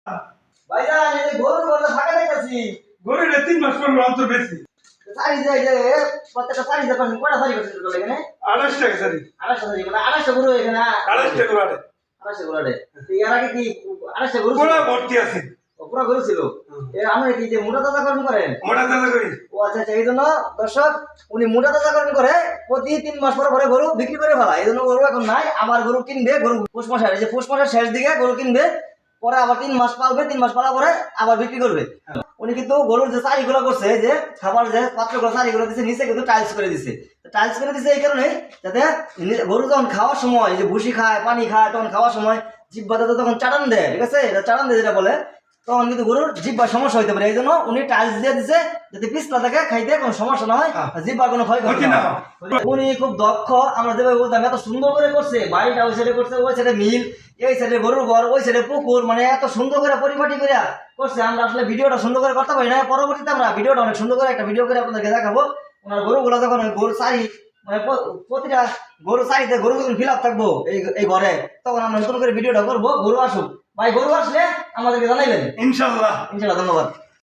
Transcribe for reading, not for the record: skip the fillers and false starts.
ভাইজান এই যে গরুর গলা ফাঁকা দেখতেছি। গরুর 3 মাস পর অন্তর বেশি সারি যায় যে প্রত্যেকটা সারি যখন কটা সারি করতে গেল এখানে 28 টাকা সারি 28 সারি মানে 28 গরু এখানে 28 টাকা করে 28 গরু আড়ে এর আগে কি 28 গরু পুরো ভর্তি আছে পুরো গরু ছিল এর আমরা কি যে মোটা তাজাকরণ করেন মোটা দাদা করি ও আচ্ছা আচ্ছা এই জন্য দর্শক উনি মোটা তাজাকরণ করে প্রতি 3 মাস পর পরে গরু বিক্রি করে ফেলা এই জন্য গরু এখন নাই আবার গরু কিনবে গরু পুষ মাসের এই যে পুষ মাসের শেষ দিকে গরু কিনবে পরে আবার 3 মাস পালবে 3 মাস পালা পরে আবার বিক্রি করবে উনি কিন্তু গরুর যে চারিগুলো করছে যে খাবার যে পাত্রগুলো চারিগুলো দিচ্ছে নিচে কিন্তু টাইলস করে দিছে টাইলস করে দিছে এই কারণে যাতে গরু যখন খাওয়ার সময় এই যে ভুসি খায় পানি খায় তখন খাওয়ার সময় জিহ্বাতে তখন চাটান দেয় ঠিক আছে এটা চাটান দেয় যেটা বলে তখন কিন্তু গরুর জিহ্বার সমস্যা হইতে পারে এই জন্য উনি টাইলস দিয়ে দিছে যাতে পিছলা থাকে খাইতে কোনো সমস্যা না হয় জিহ্বার কোনো ক্ষয়ক্ষতি না হয় উনি খুব দক্ষ আমরা যেভাবে বলতাম এত সুন্দর করে করছে বাড়িটা ওই সাইডে করছে ওই সাইডে মিল এই সাইডে গরুর ঘর ওই সাইডে পুকুর মানে এত সুন্দর করে পরিপাটি করে করছে আমরা আসলে ভিডিওটা সুন্দর করে করতে পারি না পরবর্তীতে আমরা ভিডিওটা অনেক সুন্দর করে একটা ভিডিও করে আপনাদেরকে দেখাবো ওনার গরুগুলো যখন গরু সারি মানে প্রতিটা গরু সারিতে গরু যখন ফিল আপ থাকবো এই ঘরে তখন আমরা নতুন করে ভিডিওটা করবো গরু আসুক ভাই গরু আসলে আমাদেরকে জানাইবেন ইনশাআল্লাহ ইনশাআল্লাহ ধন্যবাদ।